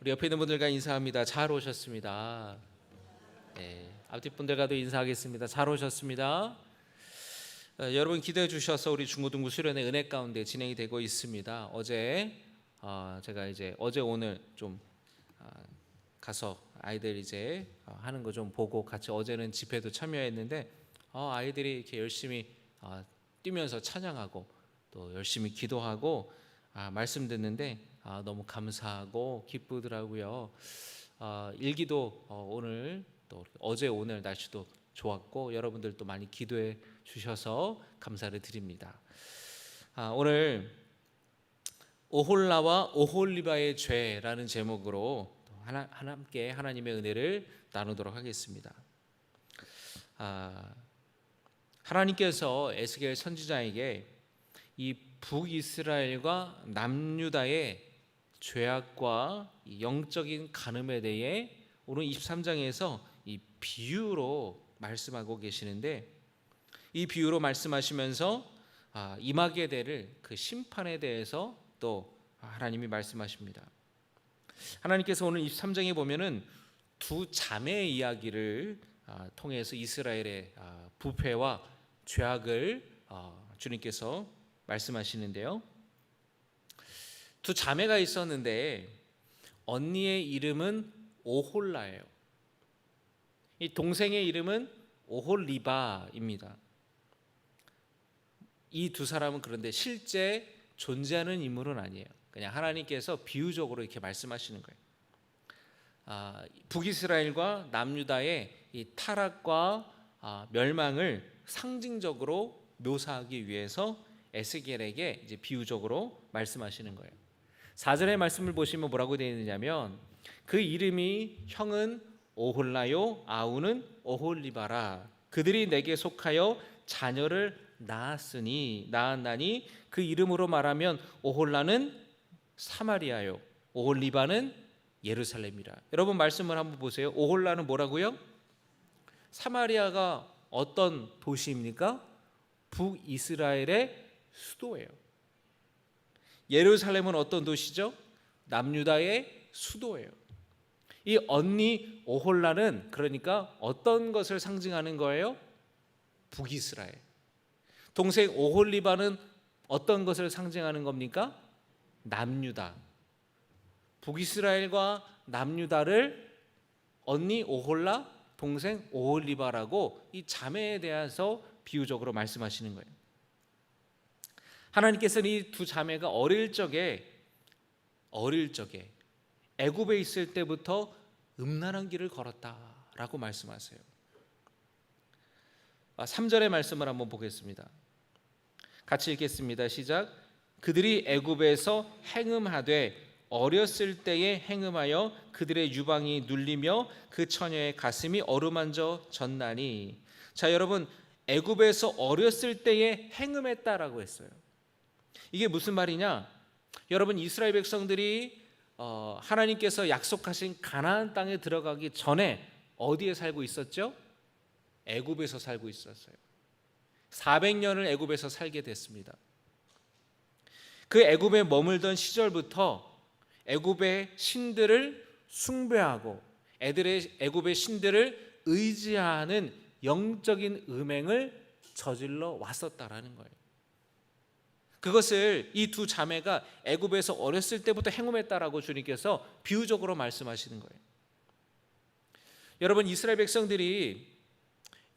우리 옆에 있는 분들과 인사합니다. 잘 오셨습니다. 네, 앞뒷 분들과도 인사하겠습니다. 잘 오셨습니다. 여러분 기대해 주셔서 우리 중고등부 수련회 은혜 가운데 진행이 되고 있습니다. 제가 어제 오늘 좀 가서 아이들 하는 거 좀 보고 같이 어제는 집회도 참여했는데 아이들이 이렇게 열심히 뛰면서 찬양하고 또 열심히 기도하고 말씀 듣는데 너무 감사하고 기쁘더라고요. 일기도 오늘 또 어제 오늘 날씨도 좋았고 여러분들도 많이 기도해 주셔서 감사를 드립니다. 오늘 오홀라와 오홀리바의 죄라는 제목으로 함께 하나님의 은혜를 나누도록 하겠습니다. 하나님께서 에스겔 선지자에게 이 북이스라엘과 남유다의 죄악과 영적인 간음에 대해 오늘 23장에서 이 비유로 말씀하고 계시는데, 이 비유로 말씀하시면서 임하게 될 그 심판에 대해서 또 하나님이 말씀하십니다. 하나님께서 오늘 23장에 보면은 두 자매의 이야기를 통해서 이스라엘의 부패와 죄악을 주님께서 말씀하시는데요. 두 자매가 있었는데 언니의 이름은 오홀라예요. 이 동생의 이름은 오홀리바입니다. 이 두 사람은 그런데 실제 존재하는 인물은 아니에요. 그냥 하나님께서 비유적으로 이렇게 말씀하시는 거예요. 북이스라엘과 남유다의 이 타락과 멸망을 상징적으로 묘사하기 위해서 에스겔에게 비유적으로 말씀하시는 거예요. 4절의 말씀을 보시면 뭐라고 되어 있느냐면, 그 이름이 형은 오홀라요 아우는 오홀리바라. 그들이 내게 속하여 자녀를 낳았나니 그 이름으로 말하면 오홀라는 사마리아요 오홀리바는 예루살렘이라. 여러분 말씀을 한번 보세요. 오홀라는 뭐라고요? 사마리아가 어떤 도시입니까? 북이스라엘의 수도예요. 예루살렘은 어떤 도시죠? 남유다의 수도예요. 이 언니 오홀라는 그러니까 어떤 것을 상징하는 거예요? 북이스라엘. 동생 오홀리바는 어떤 것을 상징하는 겁니까? 남유다. 북이스라엘과 남유다를 언니 오홀라, 동생 오홀리바라고 이 자매에 대해서 비유적으로 말씀하시는 거예요. 하나님께서는 이 두 자매가 어릴 적에 애굽에 있을 때부터 음란한 길을 걸었다라고 말씀하세요. 3절의 말씀을 한번 보겠습니다. 같이 읽겠습니다. 시작. 그들이 애굽에서 행음하되 어렸을 때에 행음하여 그들의 유방이 눌리며 그 처녀의 가슴이 어루만져 졌나니. 자, 여러분, 애굽에서 어렸을 때에 행음했다라고 했어요. 이게 무슨 말이냐? 여러분, 이스라엘 백성들이 하나님께서 약속하신 가나안 땅에 들어가기 전에 어디에 살고 있었죠? 애굽에서 살고 있었어요. 400년을 애굽에서 살게 됐습니다. 그 애굽에 머물던 시절부터 애굽의 신들을 숭배하고 애굽의 신들을 의지하는 영적인 음행을 저질러 왔었다라는 거예요. 그것을 이 두 자매가 애굽에서 어렸을 때부터 행음했다라고 주님께서 비유적으로 말씀하시는 거예요. 여러분, 이스라엘 백성들이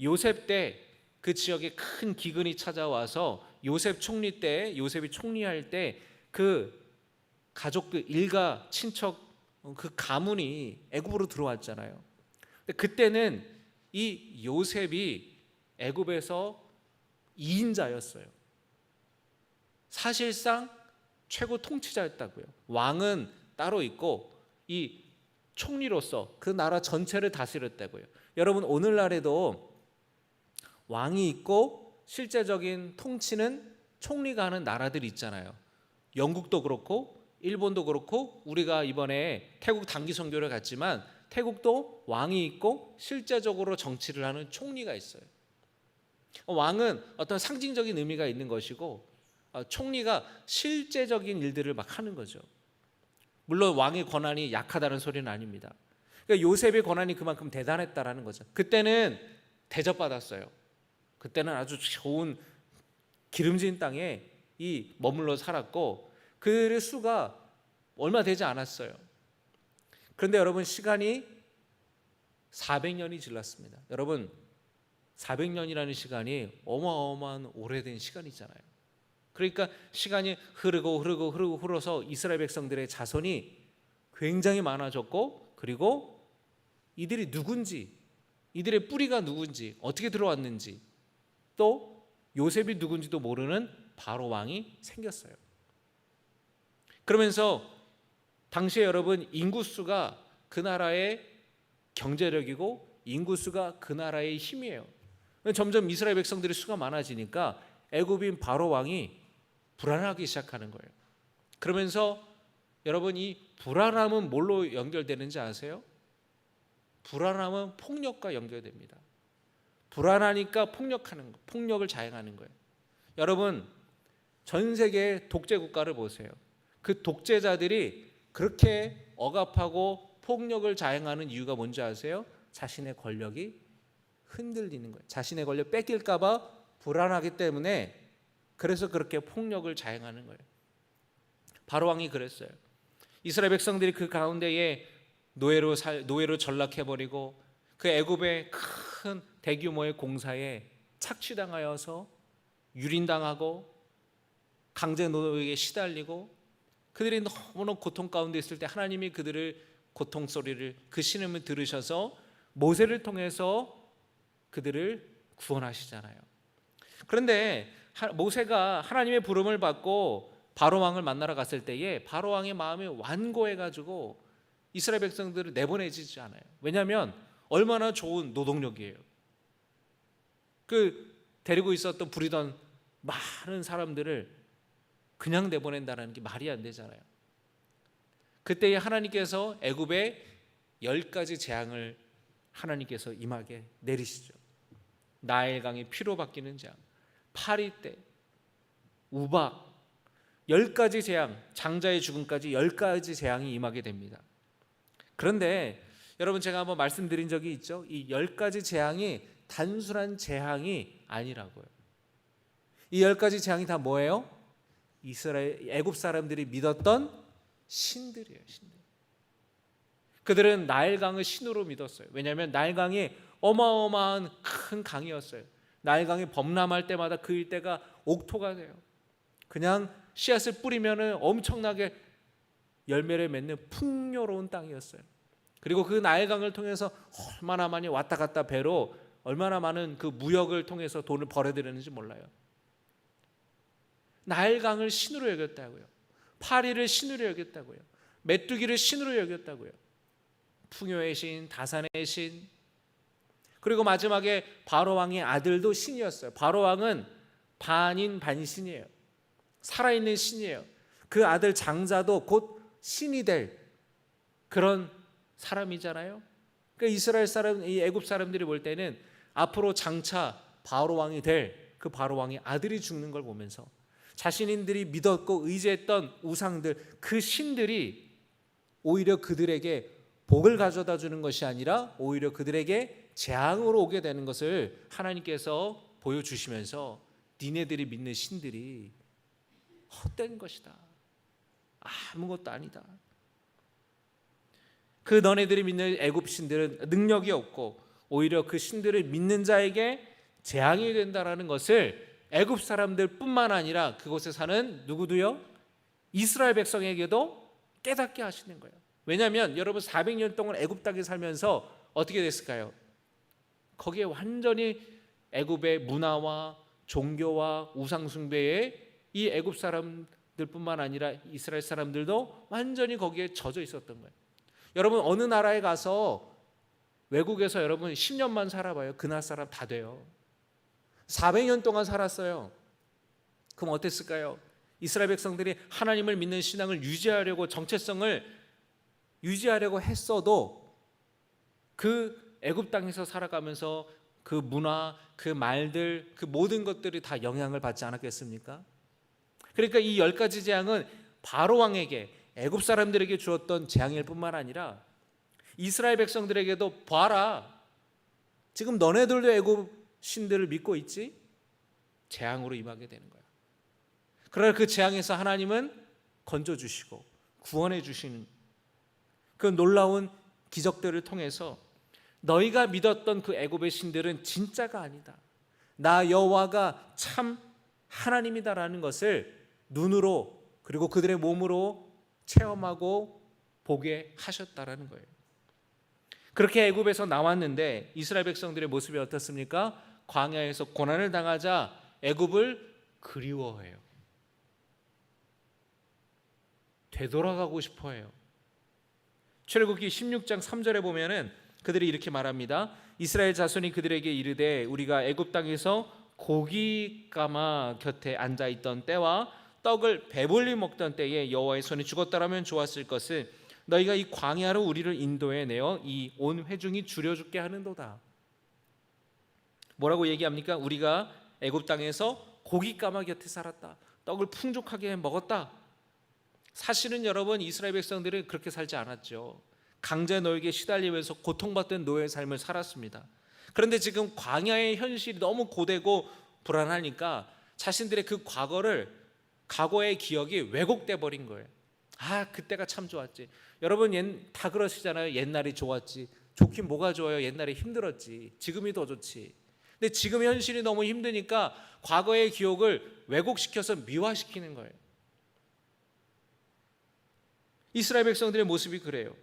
요셉 때 그 지역에 큰 기근이 찾아와서 요셉 총리 때, 요셉이 총리할 때 그 가족들, 일가, 친척, 그 가문이 애굽으로 들어왔잖아요. 근데 그때는 이 요셉이 애굽에서 2인자였어요. 사실상 최고 통치자였다고요. 왕은 따로 있고 이 총리로서 그 나라 전체를 다스렸다고요. 여러분, 오늘날에도 왕이 있고 실제적인 통치는 총리가 하는 나라들이 있잖아요. 영국도 그렇고 일본도 그렇고, 우리가 이번에 태국 단기 선교를 갔지만 태국도 왕이 있고 실제적으로 정치를 하는 총리가 있어요. 왕은 어떤 상징적인 의미가 있는 것이고 총리가 실제적인 일들을 막 하는 거죠. 물론 왕의 권한이 약하다는 소리는 아닙니다. 그러니까 요셉의 권한이 그만큼 대단했다라는 거죠. 그때는 대접받았어요. 그때는 아주 좋은 기름진 땅에 머물러 살았고 그들의 수가 얼마 되지 않았어요. 그런데 여러분, 시간이 400년이 지났습니다. 여러분, 400년이라는 시간이 어마어마한 오래된 시간이잖아요. 그러니까 시간이 흐르서 이스라엘 백성들의 자손이 굉장히 많아졌고, 그리고 이들이 누군지, 이들의 뿌리가 누군지, 어떻게 들어왔는지, 또 요셉이 누군지도 모르는 바로 왕이 생겼어요. 그러면서 당시에 여러분, 인구수가 그 나라의 경제력이고 인구수가 그 나라의 힘이에요. 점점 이스라엘 백성들의 수가 많아지니까 애굽인 바로 왕이 불안하기 시작하는 거예요. 그러면서 여러분, 이 불안함은 뭘로 연결되는지 아세요? 불안함은 폭력과 연결됩니다. 불안하니까 폭력하는 거, 폭력을 자행하는 거예요. 여러분, 전 세계 독재 국가를 보세요. 그 독재자들이 그렇게 억압하고 폭력을 자행하는 이유가 뭔지 아세요? 자신의 권력이 흔들리는 거예요. 자신의 권력 뺏길까 봐 불안하기 때문에, 그래서 그렇게 폭력을 자행하는 거예요. 바로 왕이 그랬어요. 이스라엘 백성들이 그 가운데에 노예로 전락해버리고 그 애굽의 큰 대규모의 공사에 착취당하여서 유린당하고 강제 노역에 시달리고 그들이 너무나 고통 가운데 있을 때 하나님이 그들을 고통 소리를, 그 신음을 들으셔서 모세를 통해서 그들을 구원하시잖아요. 그런데 모세가 하나님의 부름을 받고 바로 왕을 만나러 갔을 때에 바로 왕의 마음이 완고해가지고 이스라엘 백성들을 내보내지지 않아요. 왜냐하면 얼마나 좋은 노동력이에요. 그 데리고 있었던 부리던 많은 사람들을 그냥 내보낸다는 게 말이 안 되잖아요. 그때에 하나님께서 애굽에 10가지 재앙을 하나님께서 임하게 내리시죠. 나일강이 피로 바뀌는 재앙, 파리떼, 우박, 10가지 재앙, 장자의 죽음까지 10가지 재앙이 임하게 됩니다. 그런데 여러분, 제가 한번 말씀드린 적이 있죠. 이 10가지 재앙이 단순한 재앙이 아니라고요. 이 10가지 재앙이 다 뭐예요? 애굽 사람들이 믿었던 신들이에요. 신들. 그들은 나일강을 신으로 믿었어요. 왜냐하면 나일강이 어마어마한 큰 강이었어요. 나일강이 범람할 때마다 그 일대가 옥토가 돼요. 그냥 씨앗을 뿌리면 엄청나게 열매를 맺는 풍요로운 땅이었어요. 그리고 그 나일강을 통해서 얼마나 많이 왔다 갔다 배로 얼마나 많은 그 무역을 통해서 돈을 벌어들였는지 몰라요. 나일강을 신으로 여겼다고요. 파리를 신으로 여겼다고요. 메뚜기를 신으로 여겼다고요. 풍요의 신, 다산의 신, 그리고 마지막에 바로 왕의 아들도 신이었어요. 바로 왕은 반인 반신이에요. 살아있는 신이에요. 그 아들 장자도 곧 신이 될 그런 사람이잖아요. 그러니까 이스라엘 사람, 이 애굽 사람들이 볼 때는 앞으로 장차 바로 왕이 될 그 바로 왕의 아들이 죽는 걸 보면서 자신들이 믿었고 의지했던 우상들, 그 신들이 오히려 그들에게 복을 가져다 주는 것이 아니라 오히려 그들에게 재앙으로 오게 되는 것을 하나님께서 보여주시면서 니네들이 믿는 신들이 헛된 것이다, 아무것도 아니다. 그 너네들이 믿는 애굽 신들은 능력이 없고 오히려 그 신들을 믿는 자에게 재앙이 된다라는 것을 애굽 사람들뿐만 아니라 그곳에 사는 누구도요? 이스라엘 백성에게도 깨닫게 하시는 거예요. 왜냐하면 여러분, 400년 동안 애굽 땅에 살면서 어떻게 됐을까요? 거기에 완전히 애굽의 문화와 종교와 우상 숭배에 이 애굽 사람들뿐만 아니라 이스라엘 사람들도 완전히 거기에 젖어 있었던 거예요. 여러분, 어느 나라에 가서 외국에서 여러분 10년만 살아봐요. 그 나라 사람 다 돼요. 400년 동안 살았어요. 그럼 어땠을까요? 이스라엘 백성들이 하나님을 믿는 신앙을 유지하려고, 정체성을 유지하려고 했어도 그 애굽 땅에서 살아가면서 그 문화, 그 말들, 그 모든 것들이 다 영향을 받지 않았겠습니까? 그러니까 이 10가지 재앙은 바로 왕에게, 애굽 사람들에게 주었던 재앙일 뿐만 아니라 이스라엘 백성들에게도 봐라, 지금 너네들도 애굽 신들을 믿고 있지? 재앙으로 임하게 되는 거야. 그러나 그 재앙에서 하나님은 건져주시고 구원해 주시는 그 놀라운 기적들을 통해서 너희가 믿었던 그 애굽의 신들은 진짜가 아니다, 나 여호와가 참 하나님이다라는 것을 눈으로 그리고 그들의 몸으로 체험하고 보게 하셨다라는 거예요. 그렇게 애굽에서 나왔는데 이스라엘 백성들의 모습이 어떻습니까? 광야에서 고난을 당하자 애굽을 그리워해요. 되돌아가고 싶어해요. 출애굽기 16장 3절에 보면은 그들이 이렇게 말합니다. 이스라엘 자손이 그들에게 이르되 우리가 애굽 땅에서 고깃가마 곁에 앉아 있던 때와 떡을 배불리 먹던 때에 여호와의 손이 죽었더라면 좋았을 것을 너희가 이 광야로 우리를 인도해 내어 이 온 회중이 줄여 죽게 하는도다. 뭐라고 얘기합니까? 우리가 애굽 땅에서 고깃가마 곁에 살았다, 떡을 풍족하게 먹었다. 사실은 여러분, 이스라엘 백성들은 그렇게 살지 않았죠. 강제 노역에 시달리면서 고통받던 노예의 삶을 살았습니다. 그런데 지금 광야의 현실이 너무 고되고 불안하니까 자신들의 그 과거의 기억이 왜곡돼 버린 거예요. 그때가 참 좋았지. 여러분 다 그러시잖아요. 옛날이 좋았지. 좋긴 뭐가 좋아요? 옛날에 힘들었지. 지금이 더 좋지. 근데 지금 현실이 너무 힘드니까 과거의 기억을 왜곡시켜서 미화시키는 거예요. 이스라엘 백성들의 모습이 그래요.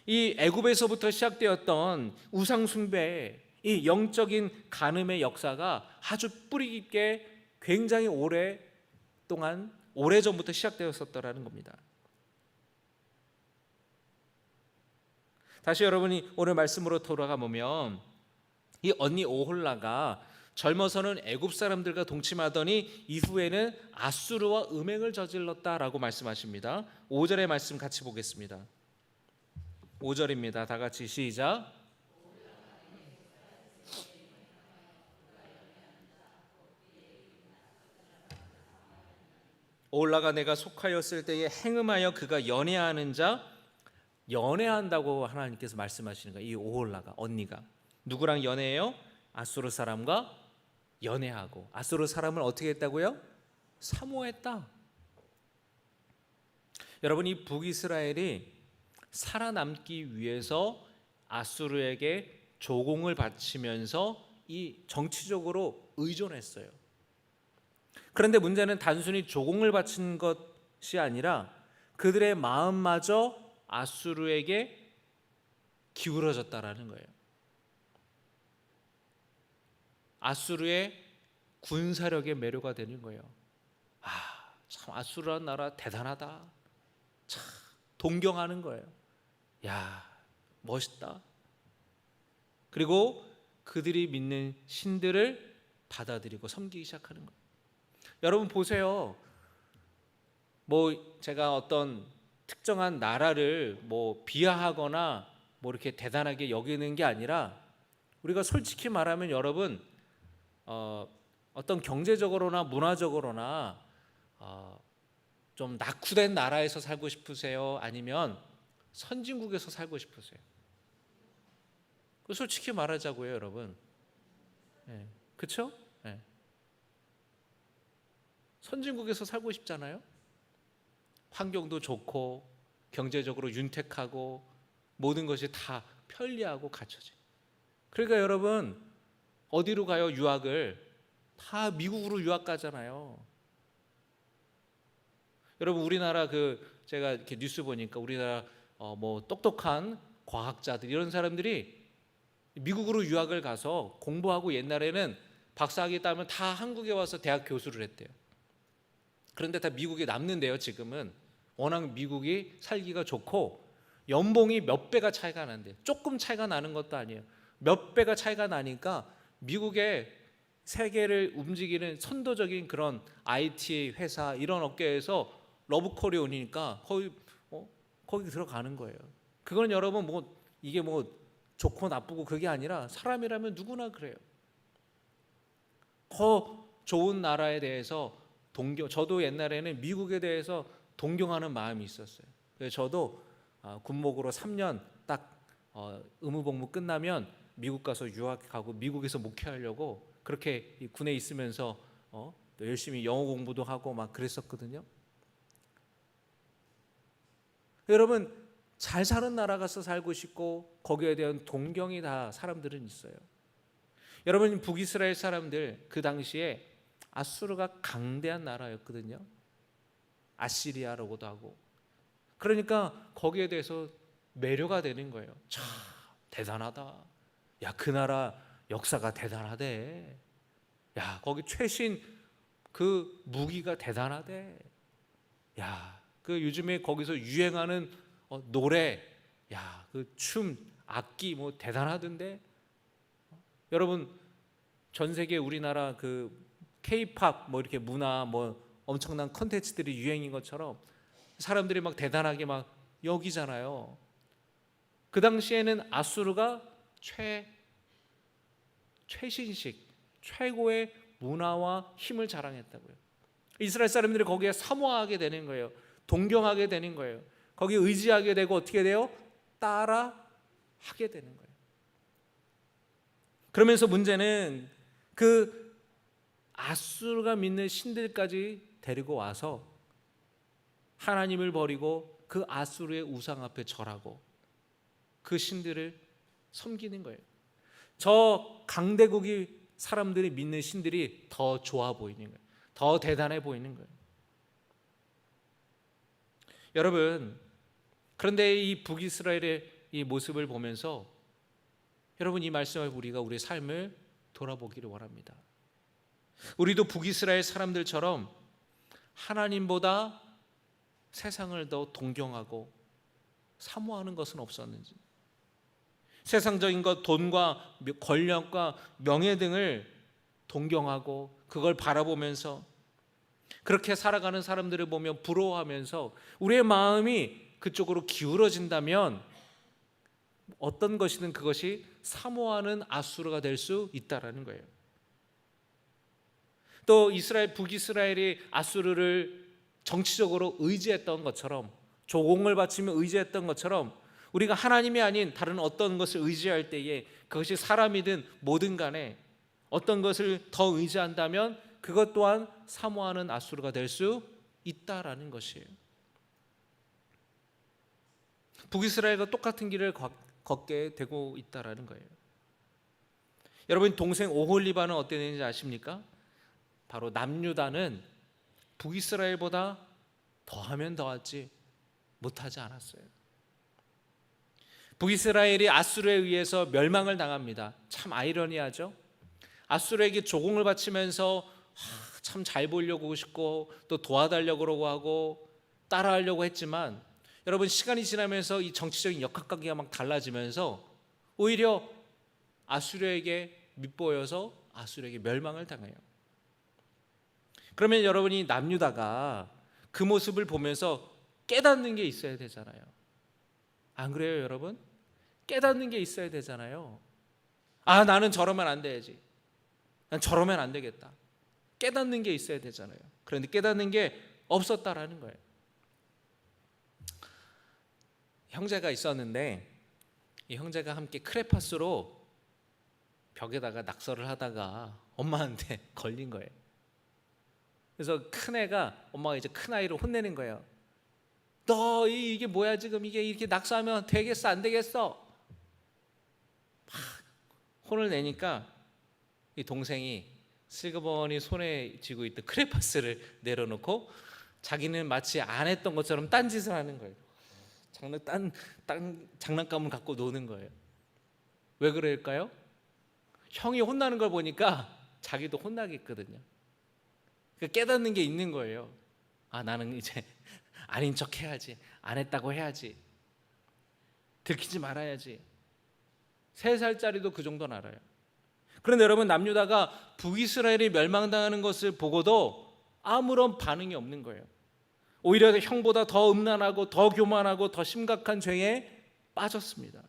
이 애굽에서부터 시작되었던 우상 숭배, 이 영적인 간음의 역사가 아주 뿌리 깊게 굉장히 오래전부터 시작되었었더라는 겁니다. 다시 여러분이 오늘 말씀으로 돌아가 보면 이 언니 오홀라가 젊어서는 애굽 사람들과 동침하더니 이후에는 아수르와 음행을 저질렀다라고 말씀하십니다. 5절의 말씀 같이 보겠습니다. 5절입니다. 다 같이 시작. 오홀라가 내가 속하였을 때에 행음하여 그가 연애하는 자, 연애한다고 하나님께서 말씀하시는 거예요. 이 오홀라가, 언니가 누구랑 연애해요? 아수르 사람과 연애하고, 아수르 사람을 어떻게 했다고요? 사모했다. 여러분, 이 북이스라엘이 살아남기 위해서 아수르에게 조공을 바치면서 이 정치적으로 의존했어요. 그런데 문제는 단순히 조공을 바친 것이 아니라 그들의 마음마저 아수르에게 기울어졌다라는 거예요. 아수르의 군사력에 매료가 되는 거예요. 참 아수르라는 나라 대단하다, 참 동경하는 거예요. 멋있다. 그리고 그들이 믿는 신들을 받아들이고 섬기기 시작하는 거예요. 여러분 보세요. 제가 어떤 특정한 나라를 비하하거나 이렇게 대단하게 여기는 게 아니라, 우리가 솔직히 말하면 여러분, 어떤 경제적으로나 문화적으로나 좀 낙후된 나라에서 살고 싶으세요? 아니면 선진국에서 살고 싶으세요? 솔직히 말하자고요, 여러분. 그렇죠? 선진국에서 살고 싶잖아요. 환경도 좋고 경제적으로 윤택하고 모든 것이 다 편리하고 갖춰져. 그러니까 여러분, 어디로 가요? 유학을 다 미국으로 유학 가잖아요. 여러분, 우리나라 제가 이렇게 뉴스 보니까 우리나라 똑똑한 과학자들, 이런 사람들이 미국으로 유학을 가서 공부하고 옛날에는 박사학위 따면 다 한국에 와서 대학 교수를 했대요. 그런데 다 미국에 남는데요. 지금은 워낙 미국이 살기가 좋고 연봉이 몇 배가 차이가 난대요. 조금 차이가 나는 것도 아니에요. 몇 배가 차이가 나니까 미국의 세계를 움직이는 선도적인 그런 IT 회사, 이런 업계에서 러브콜이 오니까 거기 들어가는 거예요. 그건 여러분 이게 좋고 나쁘고 그게 아니라 사람이라면 누구나 그래요. 더 좋은 나라에 대해서 저도 옛날에는 미국에 대해서 동경하는 마음이 있었어요. 그래서 저도 군목으로 3년 딱 의무복무 끝나면 미국 가서 유학하고 미국에서 목회하려고 그렇게 군에 있으면서 열심히 영어 공부도 하고 막 그랬었거든요. 여러분, 잘 사는 나라 가서 살고 싶고 거기에 대한 동경이 다 사람들은 있어요. 여러분, 북이스라엘 사람들 그 당시에 아수르가 강대한 나라였거든요. 아시리아라고도 하고. 그러니까 거기에 대해서 매료가 되는 거예요. 참 대단하다. 야, 그 나라 역사가 대단하대. 야, 거기 최신 그 무기가 대단하대. 야, 그 요즘에 거기서 유행하는 노래, 야, 그 춤, 악기 뭐 대단하던데. 여러분, 전 세계 우리나라 그 K-팝 뭐 이렇게 문화 뭐 엄청난 컨텐츠들이 유행인 것처럼 사람들이 막 대단하게 막 여기잖아요. 그 당시에는 아수르가 최신식 최고의 문화와 힘을 자랑했다고요. 이스라엘 사람들이 거기에 사모하게 되는 거예요. 동경하게 되는 거예요. 거기에 의지하게 되고 어떻게 돼요? 따라하게 되는 거예요. 그러면서 문제는 그 아수르가 믿는 신들까지 데리고 와서 하나님을 버리고 그 아수르의 우상 앞에 절하고 그 신들을 섬기는 거예요. 저 강대국이 사람들이 믿는 신들이 더 좋아 보이는 거예요. 더 대단해 보이는 거예요. 여러분, 그런데 이 북이스라엘의 이 모습을 보면서 여러분, 이 말씀을 우리가 우리의 삶을 돌아보기를 원합니다. 우리도 북이스라엘 사람들처럼 하나님보다 세상을 더 동경하고 사모하는 것은 없었는지, 세상적인 것, 돈과 권력과 명예 등을 동경하고 그걸 바라보면서 그렇게 살아가는 사람들을 보며 부러워하면서 우리의 마음이 그쪽으로 기울어진다면 어떤 것이든 그것이 사모하는 아수르가 될 수 있다라는 거예요. 또 북이스라엘이 아수르를 정치적으로 의지했던 것처럼, 조공을 바치며 의지했던 것처럼 우리가 하나님이 아닌 다른 어떤 것을 의지할 때에 그것이 사람이든 뭐든 간에 어떤 것을 더 의지한다면 그것 또한 사모하는 아수르가 될 수 있다라는 것이에요. 북이스라엘과 똑같은 길을 걷게 되고 있다라는 거예요. 여러분, 동생 오홀리바는 어땠는지 아십니까? 바로 남유다는 북이스라엘보다 더하면 더하지 못하지 않았어요. 북이스라엘이 아수르에 의해서 멸망을 당합니다. 참 아이러니하죠. 아수르에게 조공을 바치면서 참 잘 보이려고 싶고 또 도와달라고 그러고 하고 따라하려고 했지만 여러분, 시간이 지나면서 이 정치적인 역학관계가 막 달라지면서 오히려 아수르에게 밉보여서 아수르에게 멸망을 당해요. 그러면 여러분이 남유다가 그 모습을 보면서 깨닫는 게 있어야 되잖아요. 안 그래요, 여러분? 깨닫는 게 있어야 되잖아요. 아, 나는 저러면 안 돼야지. 난 저러면 안 되겠다. 깨닫는 게 있어야 되잖아요. 그런데 깨닫는 게 없었다라는 거예요. 형제가 있었는데 이 형제가 함께 크레파스로 벽에다가 낙서를 하다가 엄마한테 걸린 거예요. 그래서 큰애가, 엄마가 이제 큰아이를 혼내는 거예요. 너 이게 뭐야 지금, 이게 이렇게 낙서하면 되겠어 안 되겠어? 막 혼을 내니까 이 동생이 슬그머니 손에 쥐고 있던 크레파스를 내려놓고 자기는 마치 안 했던 것처럼 딴짓을 하는 거예요. 장난감을 갖고 노는 거예요. 왜 그럴까요? 형이 혼나는 걸 보니까 자기도 혼나겠거든요. 그러니까 깨닫는 게 있는 거예요. 아, 나는 이제 아닌 척 해야지, 안 했다고 해야지, 들키지 말아야지. 3살짜리도 그 정도는 알아요. 그런데 여러분, 남유다가 북이스라엘이 멸망당하는 것을 보고도 아무런 반응이 없는 거예요. 오히려 형보다 더 음란하고 더 교만하고 더 심각한 죄에 빠졌습니다.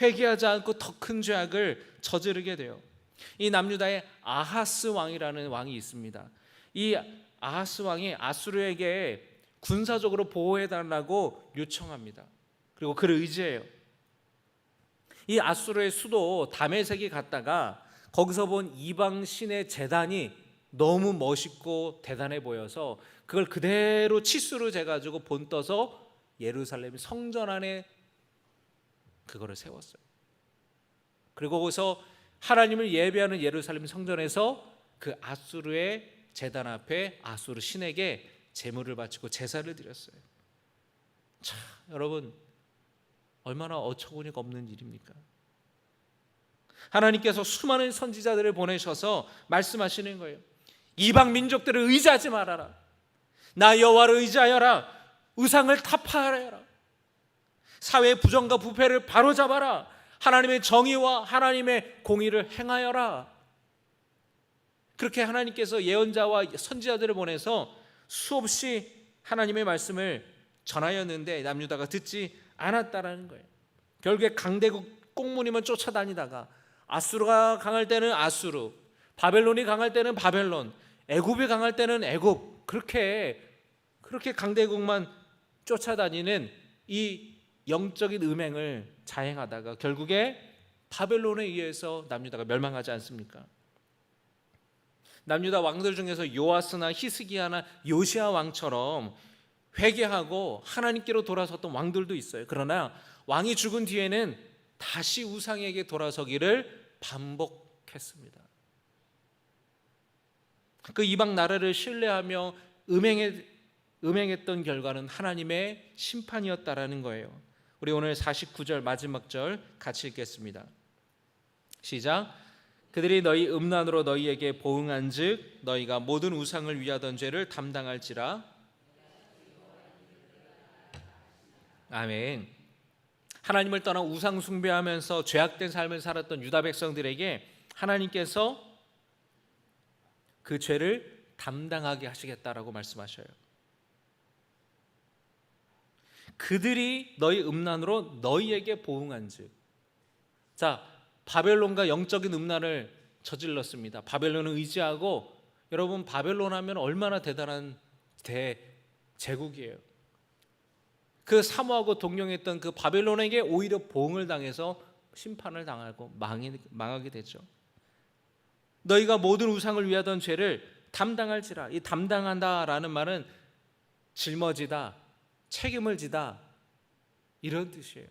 회개하지 않고 더 큰 죄악을 저지르게 돼요. 이 남유다에 아하스 왕이라는 왕이 있습니다. 이 아하스 왕이 아수르에게 군사적으로 보호해달라고 요청합니다. 그리고 그를 의지해요. 이 아수르의 수도 다메섹에 갔다가 거기서 본 이방 신의 제단이 너무 멋있고 대단해 보여서 그걸 그대로 치수로 재가지고 본떠서 예루살렘 성전 안에 그거를 세웠어요. 그리고 거기서 하나님을 예배하는 예루살렘 성전에서 그 아수르의 제단 앞에 아수르 신에게 제물을 바치고 제사를 드렸어요. 자, 여러분 얼마나 어처구니가 없는 일입니까? 하나님께서 수많은 선지자들을 보내셔서 말씀하시는 거예요. 이방 민족들을 의지하지 말아라. 나 여호와를 의지하여라. 우상을 타파하여라. 사회의 부정과 부패를 바로잡아라. 하나님의 정의와 하나님의 공의를 행하여라. 그렇게 하나님께서 예언자와 선지자들을 보내서 수없이 하나님의 말씀을 전하였는데 남유다가 듣지 않았다라는 거예요. 결국에 강대국 꽁무니만 쫓아다니다가 아수르가 강할 때는 아수르, 바벨론이 강할 때는 바벨론, 애굽이 강할 때는 애굽, 그렇게 강대국만 쫓아다니는 이 영적인 음행을 자행하다가 결국에 바벨론에 의해서 남유다가 멸망하지 않습니까? 남유다 왕들 중에서 요아스나 히스기야나 요시야 왕처럼 회개하고 하나님께로 돌아섰던 왕들도 있어요. 그러나 왕이 죽은 뒤에는 다시 우상에게 돌아서기를 반복했습니다. 그 이방 나라를 신뢰하며 음행했던 결과는 하나님의 심판이었다라는 거예요. 우리 오늘 49절 마지막 절 같이 읽겠습니다. 시작. 그들이 너희 음란으로 너희에게 보응한즉 너희가 모든 우상을 위하던 죄를 담당할지라. 아멘. 하나님을 떠나 우상 숭배하면서 죄악된 삶을 살았던 유다 백성들에게 하나님께서 그 죄를 담당하게 하시겠다라고 말씀하셔요. 그들이 너희 음란으로 너희에게 보응한즉. 자, 바벨론과 영적인 음란을 저질렀습니다. 바벨론을 의지하고, 여러분 바벨론 하면 얼마나 대단한 대제국이에요. 그 사모하고 동령했던 그 바벨론에게 오히려 보응을 당해서 심판을 당하고 망하게 되죠. 너희가 모든 우상을 위하던 죄를 담당할지라. 이 담당한다라는 말은 짊어지다, 책임을 지다, 이런 뜻이에요.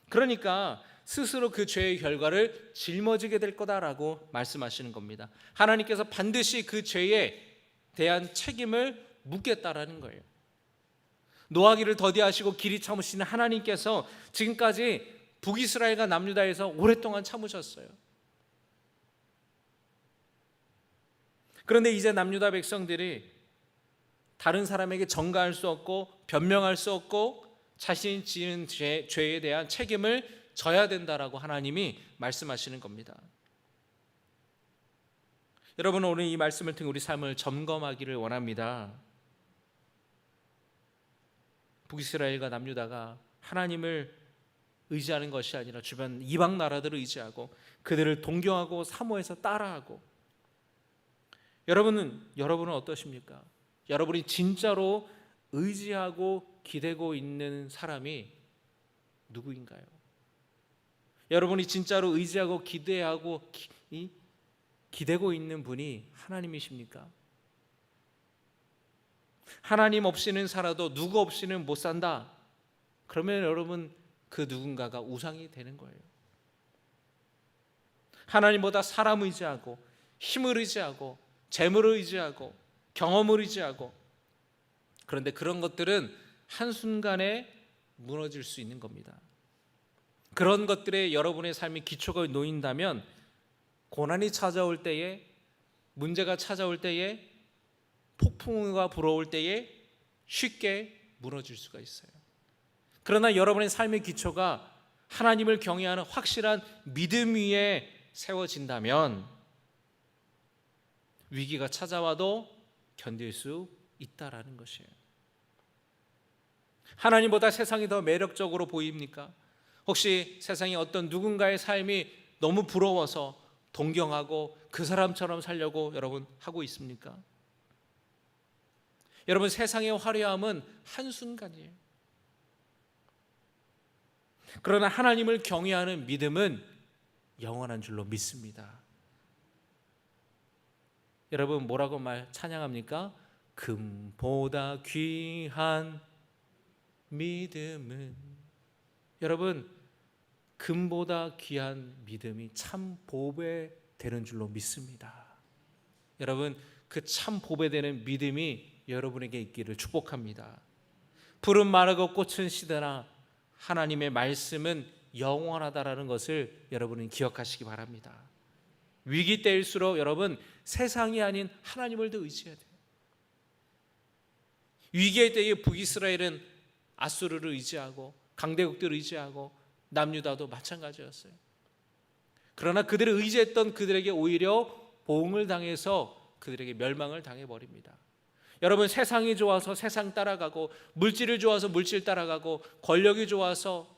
그러니까 스스로 그 죄의 결과를 짊어지게 될 거다라고 말씀하시는 겁니다. 하나님께서 반드시 그 죄에 대한 책임을 묻겠다라는 거예요. 노하기를 더디하시고 길이 참으시는 하나님께서 지금까지 북이스라엘과 남유다에서 오랫동안 참으셨어요. 그런데 이제 남유다 백성들이 다른 사람에게 전가할 수 없고 변명할 수 없고 자신이 지은 죄에 대한 책임을 져야 된다라고 하나님이 말씀하시는 겁니다. 여러분, 오늘 이 말씀을 통해 우리 삶을 점검하기를 원합니다. 북이스라엘과 남유다가 하나님을 의지하는 것이 아니라 주변 이방 나라들을 의지하고 그들을 동경하고 사모해서 따라하고, 여러분은 어떠십니까? 여러분이 진짜로 의지하고 기대고 있는 사람이 누구인가요? 여러분이 진짜로 의지하고 기대하고 기대고 있는 분이 하나님이십니까? 하나님 없이는 살아도 누구 없이는 못 산다. 그러면 여러분, 그 누군가가 우상이 되는 거예요. 하나님보다 사람 의지하고 힘을 의지하고 재물을 의지하고 경험을 의지하고, 그런데 그런 것들은 한순간에 무너질 수 있는 겁니다. 그런 것들에 여러분의 삶의 기초가 놓인다면 고난이 찾아올 때에, 문제가 찾아올 때에, 폭풍우가 불어올 때에 쉽게 무너질 수가 있어요. 그러나 여러분의 삶의 기초가 하나님을 경외하는 확실한 믿음 위에 세워진다면 위기가 찾아와도 견딜 수 있다라는 것이에요. 하나님보다 세상이 더 매력적으로 보입니까? 혹시 세상에 어떤 누군가의 삶이 너무 부러워서 동경하고 그 사람처럼 살려고 여러분 하고 있습니까? 여러분, 세상의 화려함은 한순간이에요. 그러나 하나님을 경외하는 믿음은 영원한 줄로 믿습니다. 여러분, 뭐라고 찬양합니까? 금보다 귀한 믿음은, 여러분, 금보다 귀한 믿음이 참 보배 되는 줄로 믿습니다. 여러분, 그 참 보배 되는 믿음이 여러분에게 있기를 축복합니다. 푸른 마르고 꽃은 시드나 하나님의 말씀은 영원하다라는 것을 여러분은 기억하시기 바랍니다. 위기 때일수록 여러분, 세상이 아닌 하나님을 더 의지해야 돼요. 위기의 때에 북이스라엘은 아수르를 의지하고 강대국들을 의지하고 남유다도 마찬가지였어요. 그러나 그들을 의지했던 그들에게 오히려 보응을 당해서 그들에게 멸망을 당해버립니다. 여러분, 세상이 좋아서 세상 따라가고, 물질이 좋아서 물질 따라가고, 권력이 좋아서,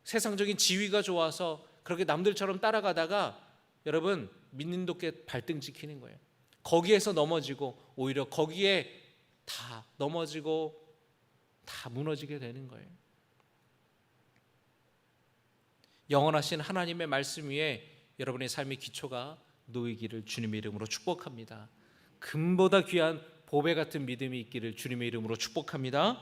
세상적인 지위가 좋아서 그렇게 남들처럼 따라가다가 여러분, 믿는 도께 발등 지키는 거예요. 거기에서 넘어지고 오히려 거기에 다 넘어지고 다 무너지게 되는 거예요. 영원하신 하나님의 말씀 위에 여러분의 삶의 기초가 놓이기를 주님의 이름으로 축복합니다. 금보다 귀한 보배 같은 믿음이 있기를 주님의 이름으로 축복합니다.